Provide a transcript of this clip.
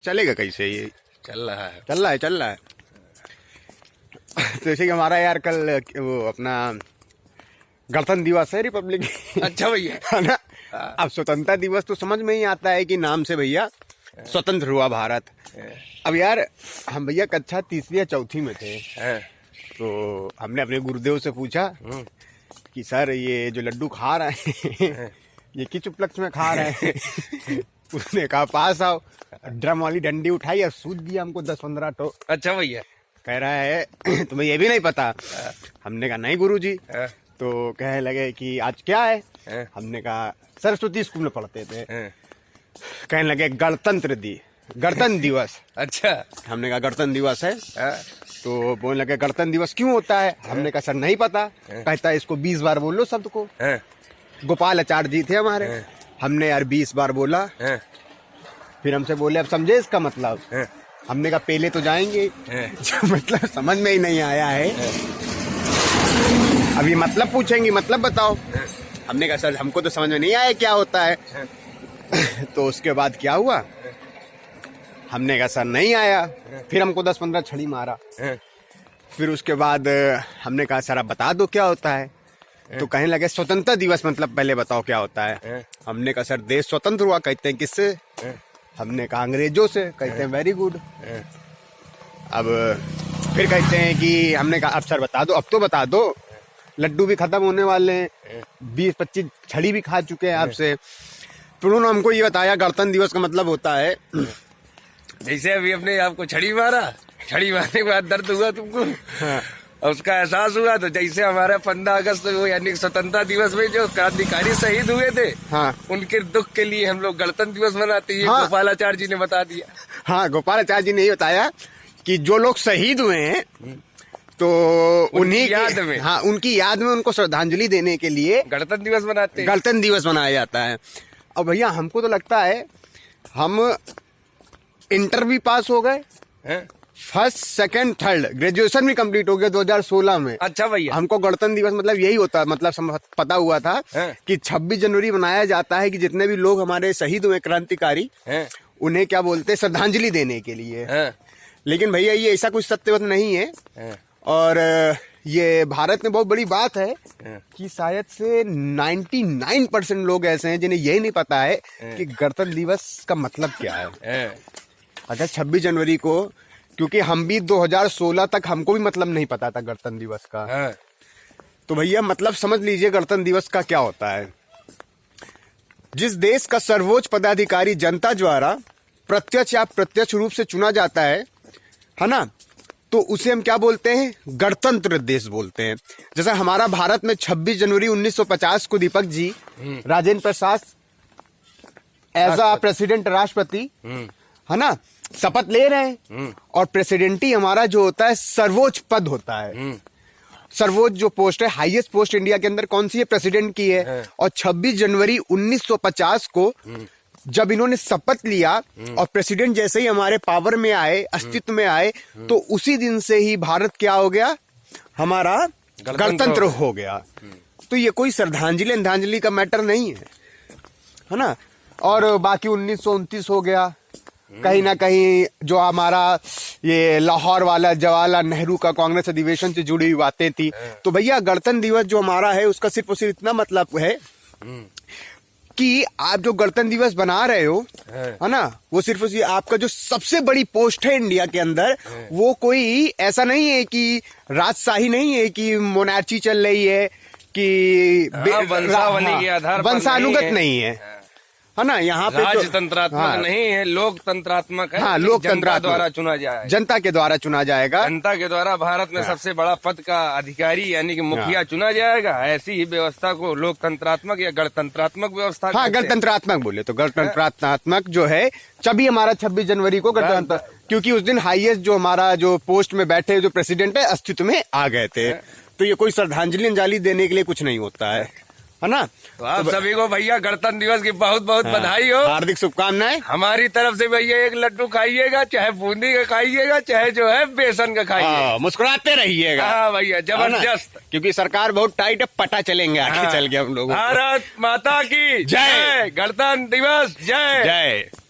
चलेगा कैसे ये? चल रहा है। चल रहा है। तो जैसे कि हमारा यार कल वो अपना गणतंत्र दिवस है, रिपब्लिक। अच्छा भैया, है ना। अब स्वतंत्रता दिवस तो समझ में ही आता है कि नाम से भैया स्वतंत्र हुआ भारत। अब यार हम भैया कक्षा तीसरी या चौथी में थे, तो हमने अपने गुरुदेव से पूछा कि सर ये जो लड्डू खा रहे हैं ये किस उपलक्ष्य में खा रहे हैं? उसने कहा पास आओ, ड्रम वाली डंडी उठाई और सूद दिया हमको 10-15 तो। अच्छा भैया, कह रहा है तुम्हें ये भी नहीं पता? हमने कहा नहीं गुरुजी। तो कहने लगे कि आज क्या है? हमने कहा सरस्वती स्कूल में पढ़ते थे। कहने लगे गणतंत्र दिवस। अच्छा। हमने कहा गणतंत्र दिवस है। तो बोलने लगे गणतंत्र दिवस क्यों होता है? हमने कहा सर नहीं पता। कहता है इसको 20 बार बोलो शब्द को। गोपाल आचार्य जी थे हमारे, हमने यार 20 बार बोला। फिर हमसे बोले अब समझे इसका मतलब? हमने कहा पहले तो जाएंगे, जो मतलब समझ में ही नहीं आया है अभी मतलब पूछेंगे, मतलब बताओ। हमने कहा सर हमको तो समझ में नहीं आया क्या होता है। तो उसके बाद क्या हुआ? हमने कहा सर नहीं आया। फिर हमको 10-15 छड़ी मारा। फिर उसके बाद हमने कहा सर आप बता दो क्या होता है। तो कहने लगे स्वतंत्रता दिवस मतलब पहले बताओ क्या होता है। हमने कहा सर देश स्वतंत्र हुआ। कहते हैं किससे? हमने कहा अंग्रेजों से। कहते हैं वेरी गुड। अब फिर कहते हैं कि हमने कहा अब सर बता दो, अब तो बता दो, लड्डू भी खत्म होने वाले हैं, 20-25 छड़ी भी खा चुके हैं आपसे। तो उन्होंने हमको ये बताया गणतंत्र दिवस का मतलब होता है जैसे अभी अपने आपको छड़ी मारा, छड़ी मारने के बाद दर्द हुआ तुमको। और उसका एहसास हुआ, तो जैसे हमारा 15 अगस्त यानी स्वतंत्रता दिवस में जो क्रांतिकारी शहीद हुए थे, उनके दुख के लिए हम लोग गणतंत्र दिवस मनाते हैं। गोपालाचार्य जी ने बता दिया। हाँ, गोपालाचार्य जी ने ये बताया कि जो लोग शहीद हुए हैं तो उन्हीं याद में, हाँ उनकी याद में उनको श्रद्धांजलि देने के लिए गणतंत्र दिवस मनाते हैं। गणतंत्र दिवस मनाया जाता है। और भैया हमको तो लगता है हम इंटर भी पास हो गए, फर्स्ट सेकंड थर्ड ग्रेजुएशन भी कंप्लीट हो गया 2016 में। अच्छा भैया, हमको गणतंत्र दिवस मतलब यही होता है, मतलब पता हुआ था कि 26 जनवरी मनाया जाता है कि जितने भी लोग हमारे शहीद हुए क्रांतिकारी उन्हें क्या बोलते हैं श्रद्धांजलि देने के लिए। लेकिन भैया ये ऐसा कुछ सत्यवत नहीं है। और ये भारत में बहुत बड़ी बात है कि शायद से 99% लोग ऐसे हैं जिन्हें यही नहीं पता है कि गणतंत्र दिवस का मतलब क्या है। अगर 26 जनवरी को, क्योंकि हम भी 2016 तक हमको भी मतलब नहीं पता था गणतंत्र दिवस का। तो भैया मतलब समझ लीजिए गणतंत्र दिवस का क्या होता है। जिस देश का सर्वोच्च पदाधिकारी जनता द्वारा प्रत्यक्ष या प्रत्यक्ष रूप से चुना जाता है ना, तो उसे हम क्या बोलते हैं? गणतंत्र देश बोलते हैं। जैसा हमारा भारत में 26 जनवरी 1950 को Deepak ji Rajendra Prasad as a president राष्ट्रपति है ना शपथ ले रहे हैं। और प्रेसिडेंटी हमारा जो होता है सर्वोच्च पद होता है। सर्वोच्च जो पोस्ट है, हाईएस्ट पोस्ट इंडिया के अंदर कौन सी है? प्रेसिडेंट की है। और 26 जनवरी 1950 को जब इन्होंने शपथ लिया और प्रेसिडेंट जैसे ही हमारे पावर में आए, अस्तित्व में आए, तो उसी दिन से ही भारत क्या हो गया? हमारा गणतंत्र हो गया। तो ये कोई श्रद्धांजलि का मैटर नहीं है ना। और बाकी 1929 हो गया। कहीं ना कहीं जो हमारा ये लाहौर वाला जवाहरलाल नेहरू का कांग्रेस अधिवेशन से जुड़ी हुई बातें थी। तो भैया गणतंत्र दिवस जो हमारा है उसका सिर्फ और सिर्फ इतना मतलब है कि आप जो गणतंत्र दिवस बना रहे हो है ना, वो सिर्फ उसी आपका जो सबसे बड़ी पोस्ट है इंडिया के अंदर, वो कोई ऐसा नहीं है कि राजशाही नहीं है कि मोनार्ची चल रही है कि वंशावली के आधार पर वंशानुगत नहीं है ना। यहाँ पे राजतंत्रात्मक नहीं है, लोकतंत्रात्मक है। हाँ, लोकतंत्र द्वारा चुना जाएगा, जनता के द्वारा चुना जाएगा। जनता के द्वारा भारत में सबसे बड़ा पद का अधिकारी यानी कि मुखिया चुना जाएगा। ऐसी ही व्यवस्था को लोकतंत्रात्मक या गणतंत्रात्मक व्यवस्था। हाँ, गणतंत्रात्मक बोले तो गणतंत्रात्मक जो है तभी हमारा 26 जनवरी को गणतंत्र, क्योंकि उस दिन हाईएस्ट जो हमारा जो पोस्ट में बैठे जो प्रेसिडेंट है अस्तित्व में आ गए थे। तो ये कोई श्रद्धांजलि देने के लिए कुछ नहीं होता है ना। तो आप सभी को भैया गणतंत्र दिवस की बहुत बहुत बधाई हो, हार्दिक शुभकामनाएं। हमारी तरफ से भैया एक लड्डू खाइएगा, चाहे बूंदी का खाइएगा, चाहे जो है बेसन का खाइएगा, मुस्कुराते रहिएगा। हाँ भैया जबरदस्त, क्योंकि सरकार बहुत टाइट है, पता चलेंगे आगे चल के हम लोग। भारत माता की जय, गणतंत्र दिवस जय जय।